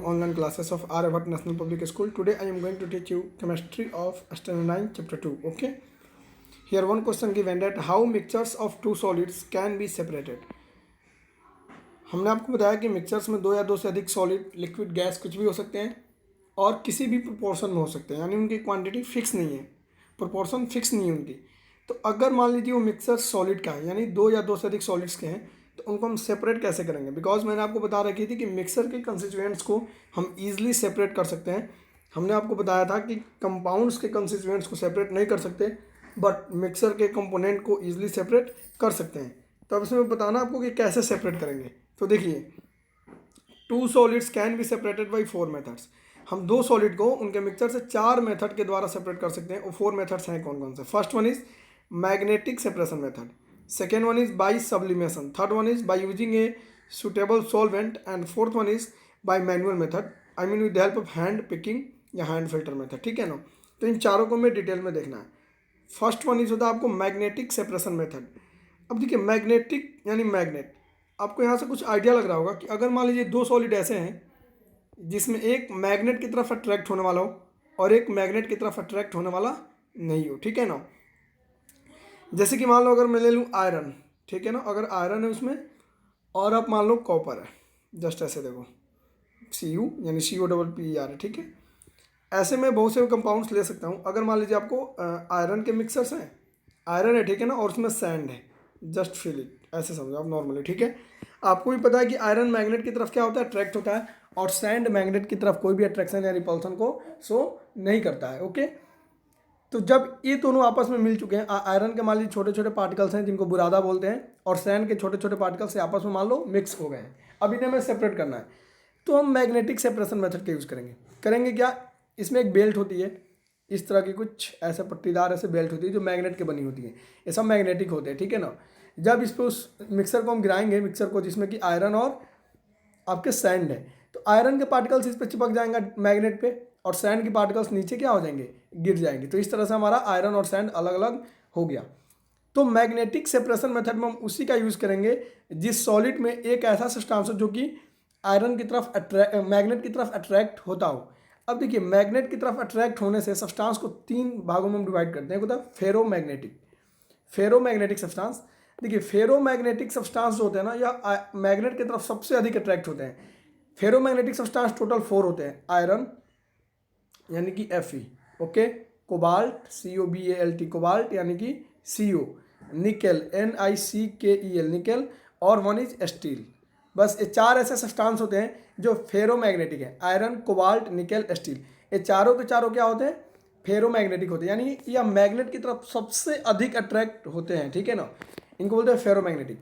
Online classes of Aryabhat National Public School. Today I am going to teach you chemistry of standard 9 chapter 2. Okay, here one question given that how mixtures of two solids can be separated. हमने आपको बताया कि mixtures में दो या दो से अधिक सॉलिड, लिक्विड, गैस कुछ भी हो सकते हैं और किसी भी प्रोपोर्शन में हो सकते हैं, यानी उनकी क्वांटिटी फिक्स नहीं है, प्रोपोर्शन फिक्स नहीं है उनकी। तो अगर मान लीजिए वो मिक्सर सॉलिड का है, यानी दो या दो से अधिक सॉलिड्स के हैं, तो उनको हम सेपरेट कैसे करेंगे? बिकॉज मैंने आपको बता रखी थी कि मिक्सर के कंस्टिट्यूएंट्स को हम ईजिली सेपरेट कर सकते हैं। हमने आपको बताया था कि कंपाउंड्स के कंस्टिट्यूएंट्स को सेपरेट नहीं कर सकते, बट मिक्सर के कंपोनेंट को ईजिली सेपरेट कर सकते हैं। तो अब इसमें बताना आपको कि कैसे सेपरेट करेंगे। तो देखिए, two solids can be separated by 4 methods. हम दो सॉलिड को उनके मिक्सचर से 4 मेथड के द्वारा सेपरेट कर सकते हैं। वो 4 मेथड्स हैं कौन कौन से? First one is magnetic separation method, second one is by sublimation, third one is by using a suitable solvent and fourth one is by manual method, I mean with the help of hand picking या hand filter method. ठीक है ना? तो इन चारों को मैं detail में देखना है। फर्स्ट वन इज होता है आपको मैग्नेटिक सेपरेशन मेथड। अब देखिए, मैग्नेटिक यानी मैग्नेट, आपको यहाँ से कुछ आइडिया लग रहा होगा कि अगर मान लीजिए दो सॉलिड ऐसे हैं जिसमें एक मैग्नेट की तरफ अट्रैक्ट होने वाला हो और एक मैग्नेट की तरफ अट्रैक्ट होने वाला नहीं हो। ठीक है ना? जैसे कि मान लो अगर मैं ले लूँ आयरन, ठीक है ना, अगर आयरन है उसमें और आप मान लो कॉपर है, जस्ट ऐसे देखो Cu यानी COPPER है। ठीक है, ऐसे मैं बहुत से कंपाउंड्स ले सकता हूँ। अगर मान लीजिए आपको आयरन के मिक्सर्स हैं, आयरन है, ठीक है ना, और उसमें सैंड है, जस्ट फील इट, ऐसे समझो आप नॉर्मली। ठीक है, आपको भी पता है कि आयरन मैग्नेट की तरफ क्या होता है? अट्रैक्ट होता है, और सैंड मैग्नेट की तरफ कोई भी अट्रैक्शन या रिपल्सन को शो नहीं करता है। ओके, तो जब ये दोनों आपस में मिल चुके हैं, आयरन के मान लीजिए छोटे छोटे पार्टिकल्स हैं जिनको बुरादा बोलते हैं, और सैंड के छोटे छोटे पार्टिकल्स से आपस में मान लो मिक्स हो गए हैं, अब इन्हें हमें सेपरेट करना है, तो हम मैग्नेटिक सेपरेशन मेथड का यूज़ करेंगे। करेंगे क्या? इसमें एक बेल्ट होती है, इस तरह की कुछ ऐसे पट्टीदार ऐसे बेल्ट होती है जो मैग्नेट की बनी होती है, ये सब मैग्नेटिक होते हैं। ठीक है ना? जब इस पर उस मिक्सर को हम गिराएंगे, मिक्सर को जिसमें कि आयरन और आपके सैंड है, तो आयरन के पार्टिकल्स इस पर चिपक जाएंगे मैग्नेट पे, और सैंड की पार्टिकल्स नीचे क्या हो जाएंगे? गिर जाएंगे। तो इस तरह से हमारा आयरन और सैंड अलग अलग हो गया। तो मैग्नेटिक सेपरेशन मेथड में हम उसी का यूज़ करेंगे जिस सॉलिड में एक ऐसा सब्सटेंस हो जो कि आयरन की तरफ मैग्नेट की तरफ अट्रैक्ट होता हो। अब देखिए, मैग्नेट की तरफ अट्रैक्ट होने से सब्सटेंस को 3 भागों में हम डिवाइड करते हैं। मतलब फेरोमैग्नेटिक सब्सटेंस। देखिए, फेरोमैग्नेटिक सब्सटेंस जो होते हैं ना, या मैग्नेट की तरफ सबसे अधिक अट्रैक्ट होते हैं। फेरोमैग्नेटिक सब्सटेंस टोटल 4 होते हैं। आयरन यानी कि Fe, okay, cobalt COBALT cobalt यानी कि CO, निकेल NiCKEL निकेल, और वन इज स्टील। बस ये 4 ऐसे सब्सटेंस होते हैं जो फेरोमैग्नेटिक है। आयरन, कोबाल्ट, निकेल, स्टील, ये चारों के चारों क्या होते हैं? फेरोमैग्नेटिक होते हैं, यानी यह मैग्नेट की तरफ सबसे अधिक अट्रैक्ट होते हैं। ठीक है ना? इनको बोलते हैं फेरोमैग्नेटिक।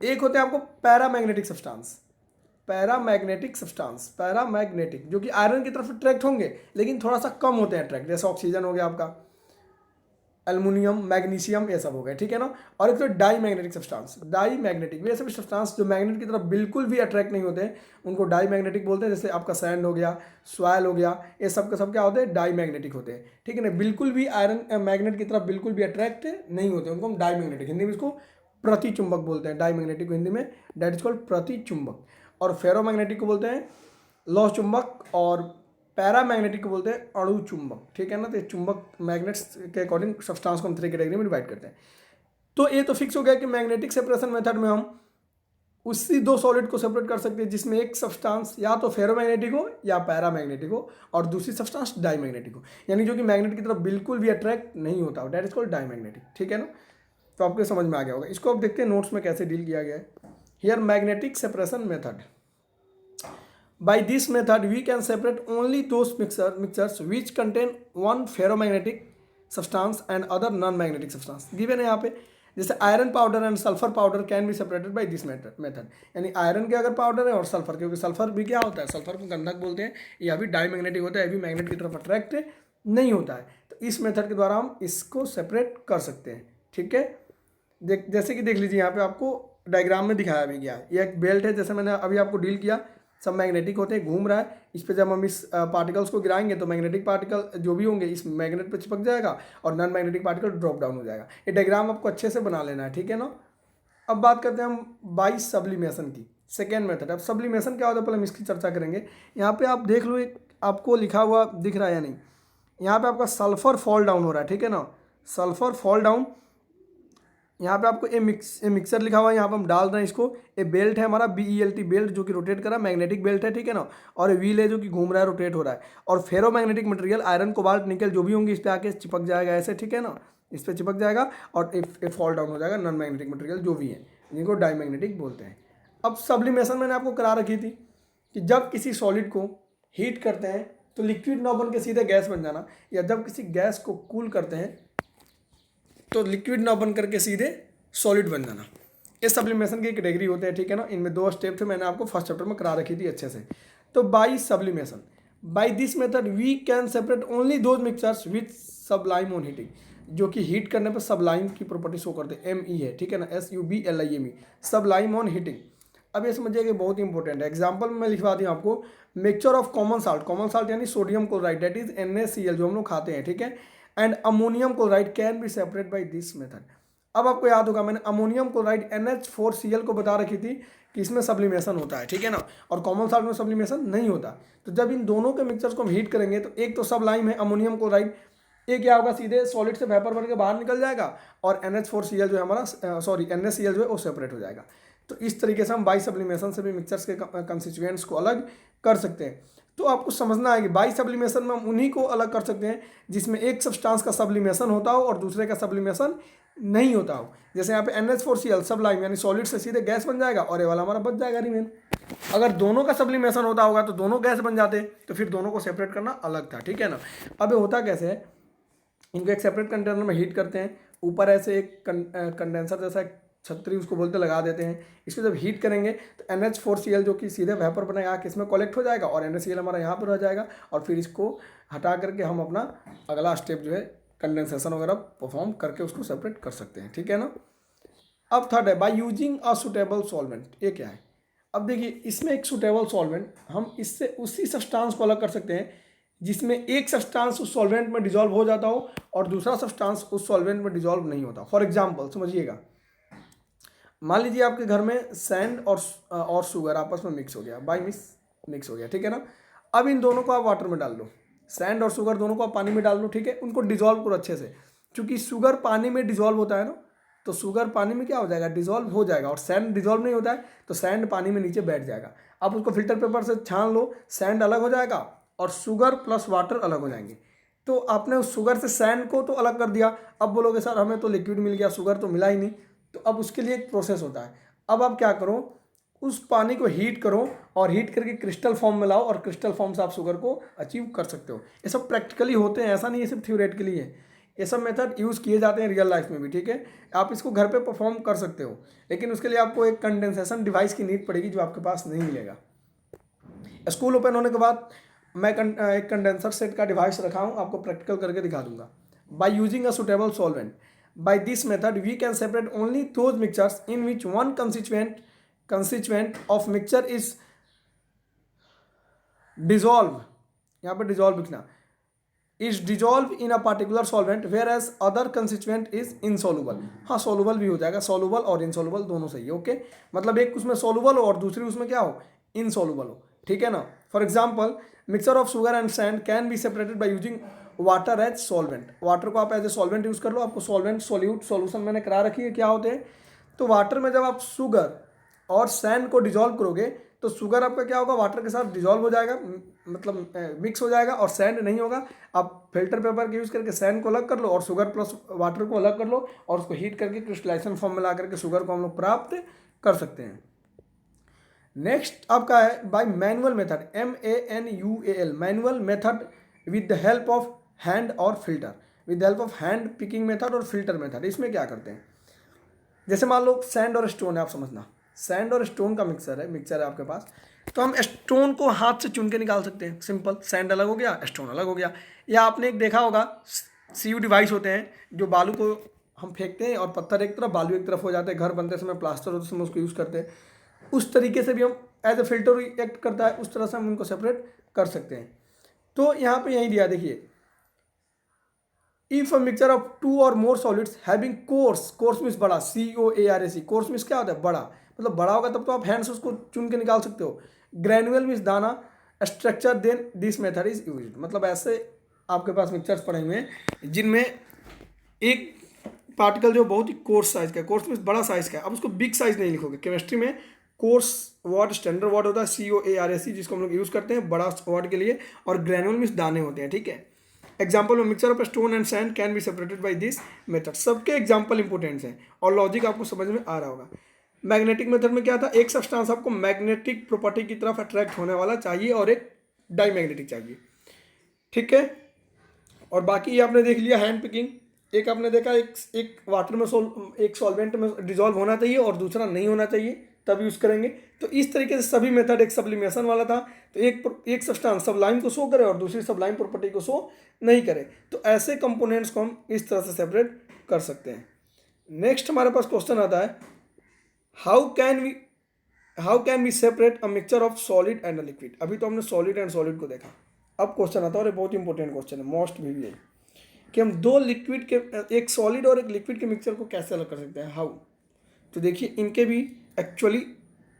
एक होते हैं आपको पैरामैग्नेटिक सब्सटेंस, पैरामैग्नेटिक जो कि आयरन की तरफ अट्रैक्ट होंगे लेकिन थोड़ा सा कम होते हैं अट्रैक्ट, जैसे ऑक्सीजन हो गया आपका, एल्युमिनियम, मैग्नीशियम, ये सब हो गए। ठीक है ना? और एक तो diamagnetic substance, diamagnetic भी ऐसे भी सब्सटेंस जो मैग्नेट की तरफ बिल्कुल भी अट्रैक्ट नहीं होते हैं, उनको डाई मैग्नेटिक बोलते हैं। जैसे आपका सैंड हो गया, सॉयल हो गया, ये सब के सब क्या होते हैं? डाई मैग्नेटिक होते हैं। ठीक है ना? बिल्कुल भी आयरन मैग्नेट की तरफ बिल्कुल भी अट्रैक्ट नहीं होते, उनको हम डाई मैग्नेटिक, हिंदी में इसको प्रतिचुंबक बोलते हैं। डाई मैग्नेटिक को हिंदी में दैट इज कॉल्ड प्रतिचुंबक। और फेरोमैग्नेटिक को बोलते हैं लौह चुंबक, और पैरामैग्नेटिक को बोलते हैं अणु चुंबक। ठीक है ना? तो चुंबक मैग्नेट्स के अकॉर्डिंग सब्सटेंस को हम 3 कैटेगरी में डिवाइड करते हैं। तो ये तो फिक्स हो गया कि मैग्नेटिक सेपरेशन मेथड में हम उसी दो सॉलिड को सेपरेट कर सकते हैं जिसमें एक सब्सटेंस या तो फेरोमैग्नेटिक हो या पैरामैग्नेटिक हो, और दूसरी सब्सटेंस डाईमैग्नेटिक हो, यानी जो कि मैग्नेट की तरफ बिल्कुल भी अट्रैक्ट नहीं होता हो, दैट इज कॉल्ड डाईमैग्नेटिक। ठीक है ना? तो आपको समझ में आ गया होगा। इसको अब देखते हैं नोट्स में कैसे डील किया गया है। Here magnetic separation method, by this method we can separate only those mixtures which contain one ferromagnetic substance and other non-magnetic substance given है यहाँ पे। जैसे iron powder and sulphur powder can be separated by this method, यानी iron के अगर powder है और sulphur, क्योंकि सल्फर भी क्या होता है? सल्फर को गंधक बोलते हैं, यह भी डाईमैग्नेटिक होता है, यह भी मैग्नेट की तरफ अट्रैक्ट नहीं होता है। तो इस मेथड के द्वारा हम इसको सेपरेट कर सकते हैं। ठीक है, जैसे कि देख लीजिए यहाँ पे आपको डायग्राम में दिखाया भी गया है। ये एक बेल्ट है, जैसे मैंने अभी आपको डील किया, सब मैग्नेटिक होते हैं, घूम रहा है। इस पे जब हम इस पार्टिकल्स को गिराएंगे तो मैग्नेटिक पार्टिकल जो भी होंगे इस मैग्नेट पे चिपक जाएगा, और non magnetic particle drop down हो जाएगा। ये डायग्राम आपको अच्छे से बना लेना है। ठीक है ना? अब बात करते हैं हम बाई सब्लिमेशन की। Second method. अब सब्लिमेशन क्या होता है पहले हम इसकी चर्चा करेंगे। यहाँ पे आप देख लो, एक आपको लिखा हुआ दिख रहा है या नहीं, यहाँ पे आपका सल्फर फॉल डाउन हो रहा है, ठीक है ना, सल्फर फॉल डाउन। यहाँ पे आपको ए मिक्सर लिखा हुआ है, यहाँ पे हम डाल रहे हैं इसको। ए बेल्ट है हमारा BELT बेल्ट, जो कि रोटेट कर रहा है, मैग्नेटिक बेल्ट है, ठीक है ना। और ए व्हील है जो कि घूम रहा है, रोटेट हो रहा है। और ferromagnetic material iron cobalt nickel जो भी होंगे इस पर आके चिपक जाएगा ऐसे, ठीक है ना, इस पर चिपक जाएगा और ए फॉल डाउन हो जाएगा। नॉन मैग्नेटिक मटेरियल जो भी है जिनको डाईमैग्नेटिक बोलते हैं। अब सब्लिमेशन मैंने आपको करा रखी थी कि जब किसी सॉलिड को हीट करते हैं तो लिक्विड ना बन के सीधे गैस बन जाना, या जब किसी गैस को कूल करते हैं तो लिक्विड ना बन करके सीधे सॉलिड बन जाना। ये सब्लिमेशन की कैटेगरी होते हैं, ठीक है ना। इनमें 2 स्टेप थे, मैंने आपको फर्स्ट चैप्टर में करा रखी थी अच्छे से। तो by sublimation, by this method we can separate only those mixtures with sublime on heating, जो कि हीट करने पर सबलाइम की प्रॉपर्टी शो करते हैं, ME है, ठीक है ना, SUBLIME, सबलाइम ऑन हीटिंग। अब ये समझिए कि बहुत इंपॉर्टेंट है। एग्जाम्पल में लिखवा दी आपको, मिक्सचर ऑफ कॉमन साल्ट यानी sodium chloride that is NaCl जो हम लोग खाते हैं, ठीक है, and ammonium chloride can be separate by this method. अब आपको याद होगा मैंने अमोनियम क्लोराइड NH4Cl को बता रखी थी कि इसमें सब्लिमेशन होता है, ठीक है ना, और कॉमन साल्ट में सब्लिमेशन नहीं होता। तो जब इन दोनों के मिक्सचर्स को हम हीट करेंगे तो एक तो सबलाइम है अमोनियम क्लोराइड, ये क्या होगा सीधे सॉलिड से वेपर बन के बाहर निकल जाएगा, और NH4Cl जो है हमारा NaCl जो है वो सेपरेट हो जाएगा। तो इस तरीके से हम बाई सब्लिमेशन से भी मिक्सचर्स के कंस्टिट्यूएंट्स को अलग कर सकते हैं। तो आपको समझना है कि बाई सब्लिमेशन में हम उन्हीं को अलग कर सकते हैं जिसमें एक सब्सटेंस का सब्लिमेशन होता हो और दूसरे का सब्लिमेशन नहीं होता हो। जैसे यहाँ पे NH4Cl सबलाइम यानी सॉलिड से सीधे गैस बन जाएगा और ये वाला हमारा बच जाएगा रिमेन। अगर दोनों का सब्लिमेशन होता होगा तो दोनों गैस बन जाते, तो फिर दोनों को सेपरेट करना अलग था, ठीक है ना। अब ये होता कैसे है, इनको एक सेपरेट कंटेनर में हीट करते हैं, ऊपर ऐसे एक कंडेंसर जैसा एक छतरी उसको बोलते लगा देते हैं। इसको जब हीट करेंगे तो NH4Cl जो कि सीधे वेपर बनाएगा आके इसमें कलेक्ट हो जाएगा और NaCl हमारा यहाँ पर रह जाएगा, और फिर इसको हटा करके हम अपना अगला स्टेप जो है कंडेंसेशन वगैरह परफॉर्म करके उसको सेपरेट कर सकते हैं, ठीक है ना। अब थर्ड है by using a suitable solvent. ये क्या है, अब देखिए इसमें एक सुटेबल सॉल्वेंट, हम इससे उसी सब्सटेंस को अलग कर सकते हैं जिसमें एक सब्सटेंस उस सॉल्वेंट में डिजॉल्व हो जाता हो और दूसरा सब्सटेंस उस सॉल्वेंट में डिजॉल्व नहीं होता। फॉर एग्जाम्पल समझिएगा, मान लीजिए आपके घर में सैंड और शुगर आपस में मिक्स हो गया, बाई मिक्स हो गया, ठीक है ना। अब इन दोनों को आप वाटर में डाल लो, सैंड और शुगर दोनों को आप पानी में डाल लो, ठीक है, उनको डिजॉल्व करो अच्छे से। क्योंकि शुगर पानी में डिजॉल्व होता है ना, तो शुगर पानी में क्या हो जाएगा, डिजॉल्व हो जाएगा, और सैंड डिजॉल्व नहीं होता है तो सैंड पानी में नीचे बैठ जाएगा। आप उसको फिल्टर पेपर से छान लो, सैंड अलग हो जाएगा और शुगर प्लस वाटर अलग हो जाएंगे। तो आपने उस शुगर से सैंड को तो अलग कर दिया, अब बोलोगे सर हमें तो लिक्विड मिल गया, शुगर तो मिला ही नहीं। तो अब उसके लिए एक प्रोसेस होता है। अब आप क्या करो, उस पानी को हीट करो और हीट करके क्रिस्टल फॉर्म में लाओ और क्रिस्टल फॉर्म से आप शुगर को अचीव कर सकते हो। ये सब प्रैक्टिकली होते हैं, ऐसा नहीं है सिर्फ थ्योरेटिकली है, ये सब मेथड यूज़ किए जाते हैं रियल लाइफ में भी, ठीक है। आप इसको घर पे परफॉर्म कर सकते हो, लेकिन उसके लिए आपको एक कंडेंसेशन डिवाइस की नीड पड़ेगी जो आपके पास नहीं मिलेगा। स्कूल ओपन होने के बाद मैं एक कंडेंसर सेट का डिवाइस रखा हूँ, आपको प्रैक्टिकल करके दिखा दूंगा। By using a suitable solvent, by this method we can separate only those mixtures in which one constituent of mixture is dissolved, यहाँ पे dissolve लिखना, is dissolved in a particular solvent whereas other constituent is insoluble। हाँ soluble भी हो जाएगा, soluble और insoluble दोनों सही है, ओके। मतलब एक उसमें soluble हो और दूसरी उसमें क्या हो, insoluble हो, ठीक है ना। For example mixture of sugar and sand can be separated by using water as solvent. Water को आप एज ए सॉल्वेंट यूज कर लो, आपको सॉल्वेंट सॉल्यूशन मैंने करा रखी है क्या होते हैं। तो वाटर में जब आप शुगर और सैंड को डिजॉल्व करोगे तो शुगर आपका क्या होगा, वाटर के साथ डिजॉल्व हो जाएगा, मतलब मिक्स हो जाएगा, और सैंड नहीं होगा। आप फिल्टर पेपर के यूज़ करके सैंड को अलग कर लो और शुगर प्लस वाटर को अलग कर लो और उसको हीट करके क्रिस्टलाइजेशन फॉर्म में ला करके शुगर को हम लोग प्राप्त कर सकते हैं। नेक्स्ट आपका है by manual method, MANUAL, manual method with the help of hand और filter, with the help of hand picking method और फिल्टर मेथड। इसमें क्या करते हैं, जैसे मान लो सैंड और स्टोन है, आप समझना सैंड और स्टोन का मिक्सर है आपके पास, तो हम स्टोन को हाथ से चुन के निकाल सकते हैं, सिंपल, सैंड अलग हो गया, स्टोन अलग हो गया। या आपने एक देखा होगा CU डिवाइस होते हैं जो बालू को हम फेंकते हैं और पत्थर एक तरफ बालू एक तरफ हो जाते हैं, घर बनते समय प्लास्टर होते समय उसको यूज़ करते हैं। उस तरीके से भी हम एज ए फिल्टर एक्ट करता है, उस तरह से हम उनको सेपरेट कर सकते हैं। तो यहाँ पे यही दिया देखिए, इफ अ मिक्सचर ऑफ 2 और मोर सॉलिड्स हैविंग कोर्स मीन्स बड़ा, COARAC, कोर्स मीन्स क्या होता है, बड़ा, मतलब बड़ा होगा तब तो आप हैंड से उसको चुन के निकाल सकते हो। ग्रेनुअल मीन्स दाना, structure, then this method is used. मतलब ऐसे आपके पास मिक्सचर्स पड़े हुए हैं जिनमें एक पार्टिकल जो बहुत ही कोर्स साइज का है, कोर्स मीन्स बड़ा साइज का है। अब उसको बिग साइज नहीं लिखोगे, केमिस्ट्री में कोर्स वर्ड स्टैंडर्ड वर्ड होता है COARSE, जिसको हम लोग यूज करते हैं बड़ा वर्ड के लिए, और ग्रेनुअल मीन्स दाने होते हैं, ठीक है। एग्जाम्पल में mixture of stone and sand can be separated by this method. सबके एग्जाम्पल इंपोर्टेंट्स हैं और लॉजिक आपको समझ में आ रहा होगा। मैग्नेटिक मेथड में क्या था, एक सब्सटेंस आपको मैग्नेटिक प्रॉपर्टी की तरफ अट्रैक्ट होने वाला चाहिए और एक डाईमैग्नेटिक चाहिए, ठीक है। और बाकी ये आपने देख लिया हैंड पिकिंग। एक आपने देखा एक वाटर में एक सॉल्वेंट में डिजॉल्व होना चाहिए और दूसरा नहीं होना चाहिए, तब यूज़ करेंगे। तो इस तरीके से सभी मेथड, एक सब्लिमेशन वाला था, तो एक सब्सटेंस सबलाइम को शो करे और दूसरी सबलाइम प्रॉपर्टी को शो नहीं करे। तो ऐसे कंपोनेंट्स को हम इस तरह से सेपरेट कर सकते हैं। नेक्स्ट हमारे पास क्वेश्चन आता है, how can we separate a mixture of solid and a liquid. अभी तो हमने सॉलिड एंड सॉलिड को देखा। अब क्वेश्चन आता है और ये बहुत इंपॉर्टेंट क्वेश्चन है, मोस्ट भी है, कि हम दो लिक्विड के, एक सॉलिड और एक लिक्विड के मिक्सचर को कैसे अलग कर सकते हैं, हाउ। तो देखिए इनके भी एक्चुअली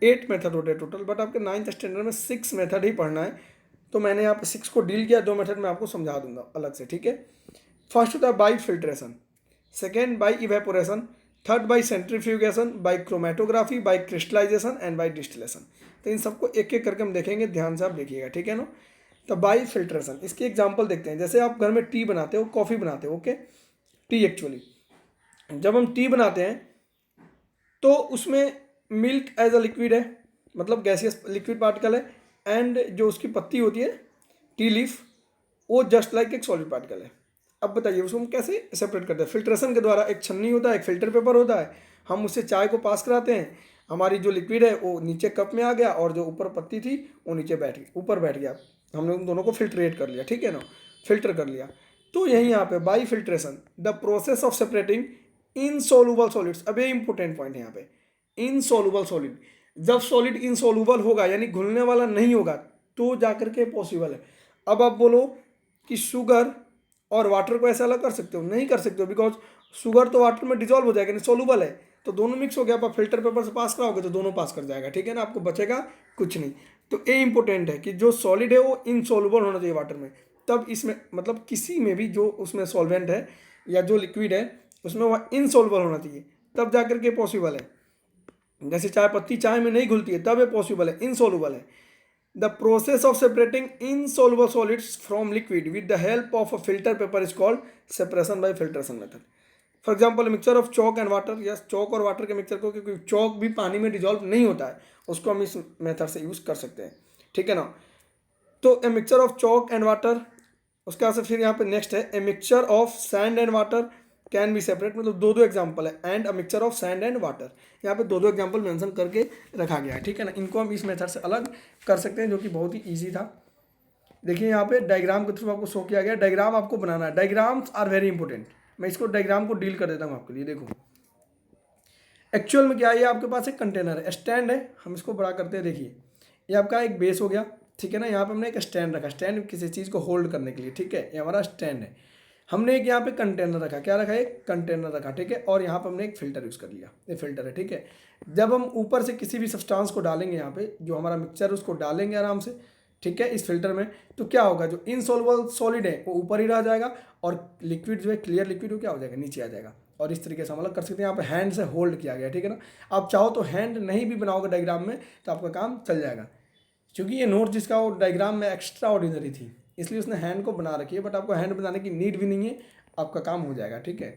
8 मेथड होते हैं टोटल, बट आपके 9th स्टैंडर्ड में 6 मेथड ही पढ़ना है, तो मैंने यहाँ पे 6 को डील किया। 2 मेथड मैं आपको समझा दूंगा अलग से, ठीक है। फर्स्ट होता है by filtration, second by evaporation, third by centrifugation, by chromatography, by crystallisation and by distillation. तो इन सबको एक एक करके हम देखेंगे, ध्यान से आप देखिएगा, ठीक है ना। तो बाई फिल्ट्रेशन, इसकी एग्जांपल देखते हैं। जैसे आप घर में टी बनाते हो, कॉफ़ी बनाते हो, ओके, टी एक्चुअली जब हम टी बनाते हैं तो उसमें मिल्क एज अ लिक्विड है, मतलब गैसियस लिक्विड पार्टिकल है, एंड जो उसकी पत्ती होती है टी लीफ, वो जस्ट लाइक एक सॉलिड पार्टिकल है। अब बताइए उसको हम कैसे सेपरेट करते हैं। फिल्ट्रेशन के द्वारा, एक छन्नी होता है, एक फिल्टर पेपर होता है, हम उससे चाय को पास कराते हैं, हमारी जो लिक्विड है वो नीचे कप में आ गया और जो ऊपर पत्ती थी वो नीचे ऊपर बैठ गया, हमने उन दोनों को फिल्ट्रेट कर लिया, ठीक है ना, फिल्टर कर लिया। तो यही यहाँ पे by filtration, the process of separating insoluble solids. अब ये इंपॉर्टेंट पॉइंट है यहाँ पे, इनसॉल्युबल सॉलिड। जब सॉलिड इनसॉल्युबल होगा यानी घुलने वाला नहीं होगा तो जाकर के पॉसिबल है। अब आप बोलो कि शुगर और वाटर को ऐसा अलग कर सकते हो, नहीं कर सकते हो, बिकॉज शुगर तो वाटर में डिजॉल्व हो जाएगा, नहीं सॉल्युबल है, तो दोनों मिक्स हो गया। आप फिल्टर पेपर से पास कराओगे तो दोनों पास कर जाएगा, ठीक है ना, आपको बचेगा कुछ नहीं। तो ये इंपॉर्टेंट है कि जो सॉलिड है वो इनसॉल्युबल होना चाहिए वाटर में, तब इसमें मतलब किसी में भी जो उसमें सॉल्वेंट है या जो लिक्विड है उसमें वह इनसॉल्युबल होना चाहिए, तब जाकर के पॉसिबल है। जैसे चाय पत्ती चाय में नहीं घुलती है तब ये पॉसिबल है, इनसॉल्युबल है। The process of separating insoluble solids from liquid with the help of a filter paper is called separation by filtration method. For example mixture of chalk and water, या चॉक और water के mixture को, क्योंकि chalk भी पानी में dissolve नहीं होता है, उसको हम इस मेथड से यूज कर सकते हैं, ठीक है ना। तो a mixture of chalk and water, उसके बाद से फिर यहाँ पे नेक्स्ट है a mixture of sand and water can be separate. मतलब दो दो एग्जाम्पल है, and a mixture of sand and water, यहाँ पे दो दो एग्जाम्पल मेंशन करके रखा गया है, ठीक है ना। इनको हम इस मेथड से अलग कर सकते हैं, जो कि बहुत ही ईजी था। देखिए यहाँ पे डायग्राम के थ्रू आपको शो किया गया, डायग्राम आपको बनाना है। डायग्राम्स आर वेरी इंपॉर्टेंट, मैं इसको डायग्राम को डील कर देता हूँ आपके लिए। देखो एक्चुअल में क्या है, ये आपके पास एक कंटेनर है, स्टैंड है, हम इसको बड़ा करते हैं। देखिए ये आपका एक बेस हो गया, ठीक है ना। यहाँ पे हमने एक स्टैंड रखा, स्टैंड किसी चीज़ को होल्ड करने के लिए, ठीक है, ये हमारा स्टैंड है। हमने एक यहाँ पे कंटेनर रखा, क्या रखा है, एक कंटेनर रखा, ठीक है, और यहाँ पे हमने एक फिल्टर यूज़ कर लिया, ये फिल्टर है, ठीक है। जब हम ऊपर से किसी भी सब्सटेंस को डालेंगे, यहाँ पे जो हमारा मिक्सचर है उसको डालेंगे आराम से, ठीक है, इस फिल्टर में, तो क्या होगा, जो इनसॉल्युबल सॉलिड है वो ऊपर ही रह जाएगा और लिक्विड जो है क्लियर लिक्विड वो क्या हो जाएगा, नीचे आ जाएगा। और इस तरीके से हम अलग कर सकते हैं। यहाँ पे हैंड से होल्ड किया गया, ठीक है ना। आप चाहो तो हैंड नहीं भी बनाओगे डायग्राम में तो आपका काम चल जाएगा, क्योंकि ये नोट जिसका वो डायग्राम में एक्स्ट्रा ऑर्डिनरी थी इसलिए उसने हैंड को बना रखी है, बट आपको हैंड बनाने की नीड भी नहीं है, आपका काम हो जाएगा, ठीक है।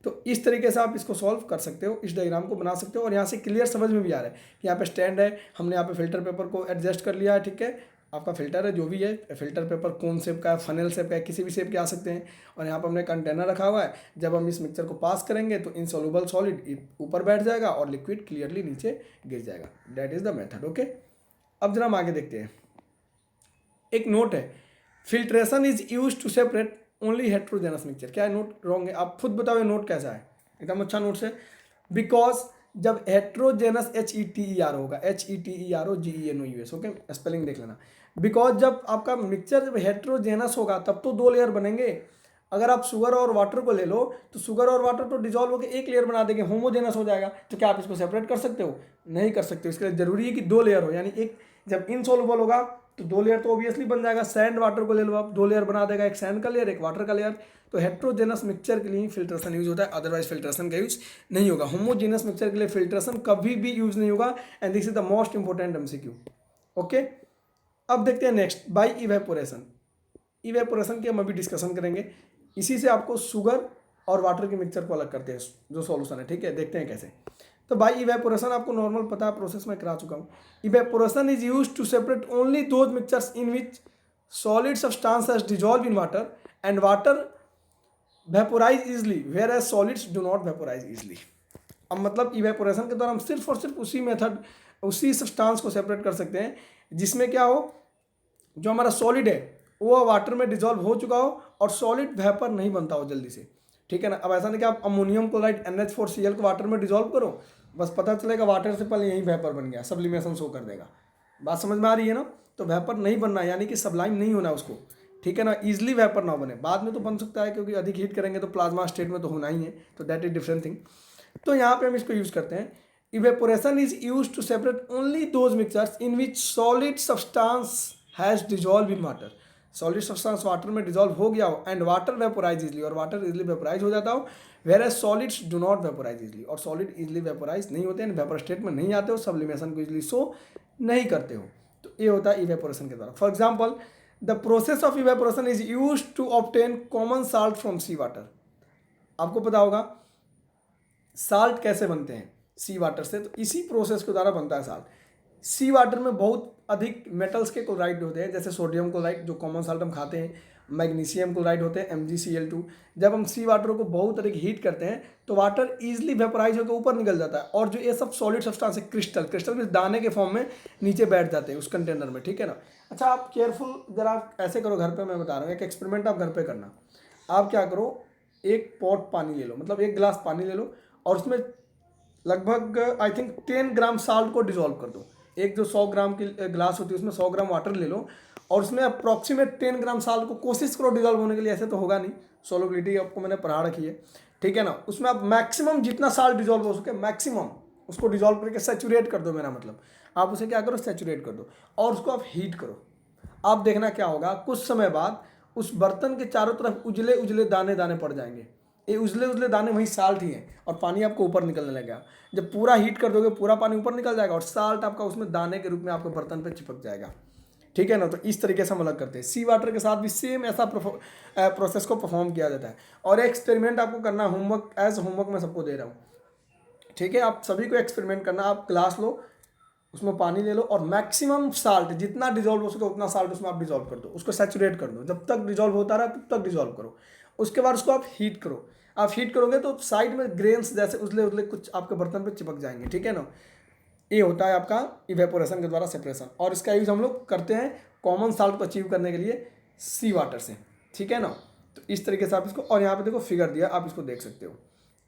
तो इस तरीके से आप इसको सॉल्व कर सकते हो, इस डायग्राम को बना सकते हो। और यहाँ से क्लियर समझ में भी आ रहा है कि यहाँ पे स्टैंड है, हमने यहाँ पे फिल्टर पेपर को एडजस्ट कर लिया है, ठीक है। आपका फिल्टर है जो भी है, फिल्टर पेपर कौन शेप का है, फनल शेप का है, किसी भी शेप के आ सकते हैं। और यहाँ पर हमने कंटेनर रखा हुआ है, जब हम इस मिक्सचर को पास करेंगे तो इनसॉल्युबल सॉलिड ऊपर बैठ जाएगा और लिक्विड क्लियरली नीचे गिर जाएगा। That is the method, okay. अब जरा हम आगे देखते हैं। एक नोट है, filtration is use to separate only heterogeneous mixture. क्या है नोट रॉन्ग है, आप खुद बताओ ये नोट कैसा है, एकदम अच्छा नोट है। बिकॉज जब हेट्रोजेनस HETER होगा, HETEROGENOUS, ओके, स्पेलिंग देख लेना। बिकॉज जब आपका मिक्सचर जब हेट्रोजेनस होगा तब तो दो लेयर बनेंगे, अगर आप शुगर और वाटर को ले लो तो शुगर और वाटर तो डिजॉल्व होकर एक लेयर बना देंगे, होमोजेनस हो जाएगा। तो क्या आप इसको सेपरेट कर सकते हो? नहीं कर सकते। इसके लिए जरूरी है कि 2 लेयर हो, यानी एक जब इनसॉल्युबल होगा तो 2 लेयर तो ऑब्वियसली बन जाएगा। सैंड वाटर को ले लो आप, 2 लेयर बना देगा, एक सैंड का लेयर एक वाटर का लेयर। तो हेट्रोजेनस मिक्सचर के लिए फिल्ट्रेशन यूज होता है, अदरवाइज फिल्ट्रेशन का यूज नहीं होगा। होमोजेनस मिक्सचर के लिए फिल्ट्रेशन कभी भी यूज नहीं होगा, and this is the most important MCQ. Okay, अब देखते हैं नेक्स्ट, बाई इवेपोरेशन। इवेपोरेशन की हम अभी डिस्कशन करेंगे। इसी से आपको शुगर और वाटर के मिक्सचर को अलग करते हैं जो सॉल्यूशन है, ठीक है। देखते हैं कैसे। तो बाई इवेपोरेशन आपको नॉर्मल पता है, प्रोसेस में करा चुका हूँ। Evaporation is use to separate only those mixtures in which solid substance has dissolve in water and water vaporise easily whereas solids do not vaporise easily. अब मतलब evaporation के दौरान हम सिर्फ और सिर्फ उसी मेथड, उसी सब्सटेंस को सेपरेट कर सकते हैं जिसमें क्या हो, जो हमारा सॉलिड है वो वाटर में डिजॉल्व हो चुका हो और सॉलिड वेपर नहीं बनता हो जल्दी से, ठीक है ना। अब ऐसा नहीं कि आप अमोनियम क्लोराइड NH4Cl को वाटर में डिजॉल्व करो, बस पता चलेगा वाटर से पहले यही वेपर बन गया, सब्लिमेशन शो कर देगा। बात समझ में आ रही है ना। तो वेपर नहीं बनना यानी कि सबलाइम नहीं होना उसको, ठीक है ना। ईजिली वेपर ना बने, बाद में तो बन सकता है क्योंकि अधिक हीट करेंगे तो प्लाज्मा स्टेट में तो होना ही है, तो दैट इज डिफरेंट थिंग। तो यहाँ पे हम इसको यूज करते हैं। Evaporation is use to separate only those mixtures in which solid substance has dissolve in water. Solid substance water में डिजॉल्व हो गया हो एंड वाटर वेपोराइज इजली, और वाटर इजली वेपोराइज हो जाता हो, whereas solids do not vaporise easily, और solid easily vaporise नहीं होते हैं, वेपर स्टेट में नहीं आते हो, सब्लिमेशन को इजली शो नहीं करते हो। तो ये होता है इवेपोरेशन के द्वारा। For example, the process of evaporation is use to obtain common salt from sea water. आपको पता होगा साल्ट कैसे बनते हैं, सी वाटर से, तो इसी प्रोसेस के द्वारा बनता है साल्ट। सी वाटर में बहुत अधिक मेटल्स के क्लोराइड होते हैं, जैसे सोडियम क्लोराइड जो कॉमन साल्ट हम खाते हैं, मैग्नीशियम क्लोराइड होते हैं MgCl2। जब हम सी वाटर को बहुत अधिक हीट करते हैं तो वाटर ईजिली वेपोराइज होकर ऊपर निकल जाता है, और जो ये सब सॉलिड सब्सटेंस है, क्रिस्टल में दाने के फॉर्म में नीचे बैठ जाते हैं उस कंटेनर में, ठीक है ना। अच्छा, आप केयरफुल जरा आप ऐसे करो घर पे, मैं बता रहा हूँ एक एक्सपेरिमेंट आप घर पे करना। आप क्या करो, एक पॉट पानी ले लो, मतलब 1 गिलास पानी ले लो, और उसमें लगभग आई थिंक 10 ग्राम साल्ट को डिजोल्व कर दो। एक जो 100 ग्राम की गिलास होती है उसमें 100 ग्राम वाटर ले लो, और उसमें अप्रॉक्सीमेट 10 ग्राम साल्ट को कोशिश करो डिजोल्व होने के लिए। ऐसे तो होगा नहीं, सोलबिलिटी आपको मैंने पढ़ा रखी है, ठीक है ना। उसमें आप मैक्सिमम जितना साल्ट डिजोल्व हो सके मैक्सिमम उसको डिजोल्व करके सैचुरेट कर दो। मेरा मतलब आप उसे क्या करो, सैचुरेट कर दो, और उसको आप हीट करो। आप देखना क्या होगा, कुछ समय बाद उस बर्तन के चारों तरफ उजले उजले दाने दाने पड़ जाएंगे। ये उजले उजले दाने वही साल्ट ही हैं, और पानी आपको ऊपर निकलने लगेगा। जब पूरा हीट कर दोगे पूरा पानी ऊपर निकल जाएगा, और साल्ट आपका उसमें दाने के रूप में आपके बर्तन पे चिपक जाएगा, ठीक है ना। तो इस तरीके से हम अलग करते हैं। सी वाटर के साथ भी सेम ऐसा प्रोसेस को परफॉर्म किया जाता है। और एक्सपेरिमेंट आपको करना, होमवर्क एज होमवर्क मैं सबको दे रहा हूँ, ठीक है। आप सभी को एक्सपेरिमेंट करना। आप ग्लास लो, उसमें पानी ले लो, और मैक्सिमम साल्ट जितना डिजोल्व हो सके उतना साल्ट उसमें आप डिजोल्व कर दो, उसको सैचुरेट कर दो। जब तक डिजोल्व होता रहा तब तक डिजोल्व करो। उसके बाद उसको आप हीट करो। आप हीट करोगे तो साइड में ग्रेन्स जैसे उजले उजले कुछ आपके बर्तन पे चिपक जाएंगे, ठीक है ना। ये होता है आपका इवेपोरेशन के द्वारा सेपरेशन, और इसका यूज हम लोग करते हैं कॉमन साल्ट को अचीव करने के लिए सी वाटर से, ठीक है ना। तो इस तरीके से आप इसको, और यहाँ पे देखो फिगर दिया, आप इसको देख सकते हो।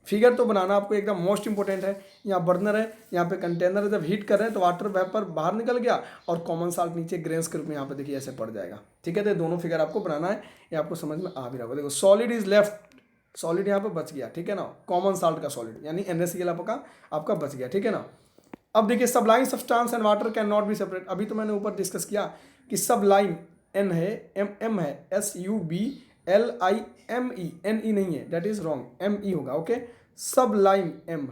फिगर तो बनाना आपको एकदम मोस्ट इंपॉर्टेंट है। यहाँ बर्नर है, यहाँ पे कंटेनर है, जब हीट कर रहे हैं तो वाटर वेपर बाहर निकल गया, और कॉमन साल्ट नीचे ग्रेन्स के रूप में यहाँ पे देखिए ऐसे पड़ जाएगा, ठीक है। तो दोनों फिगर आपको बनाना है, ये आपको समझ में आ भी रहा होगा। देखो सॉलिड इज लेफ्ट, सॉलिड यहाँ पे बच गया, ठीक है ना। कॉमन साल्ट का सॉलिड यानी NaCl आपका बच गया, ठीक है ना। अब देखिए Sublime substance and water can not be separate. अभी तो मैंने ऊपर डिस्कस किया कि सबलाइम N है, M है, SUBLIME, NE नहीं है, दैट इज रॉन्ग, ME होगा, ओके। सबलाइम M,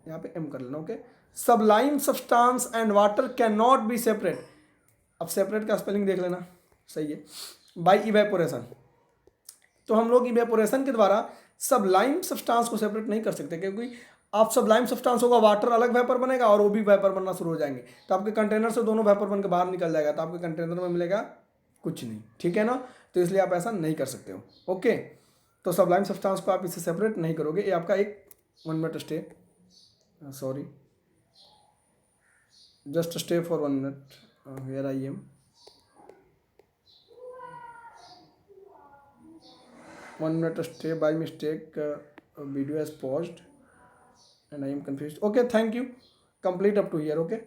यहाँ पे M कर लेना, okay. Sublime substance and water can not be separate. अब सेपरेट का स्पेलिंग देख लेना, सही है, बाई इवेपोरेशन। तो हम लोग इवेपोरेशन के द्वारा सबलाइम सब्सटेंस को सेपरेट नहीं कर सकते, क्योंकि आप सबलाइम सब्सटेंस होगा, वाटर अलग वेपर बनेगा और वो भी वेपर बनना शुरू हो जाएंगे, तो आपके कंटेनर से दोनों वेपर बन के बाहर निकल जाएगा, तो आपके कंटेनर में मिलेगा कुछ नहीं, ठीक है ना। तो इसलिए आप ऐसा नहीं कर सकते हो, ओके। तो सबलाइम सब्सटेंस को आप इससे सेपरेट नहीं करोगे। ये आपका एक 1 minute stay, sorry, just stay for 1 minute, here I am, 1 minute stay, by mistake video has paused and I am confused. Okay, thank you, complete up to here, okay.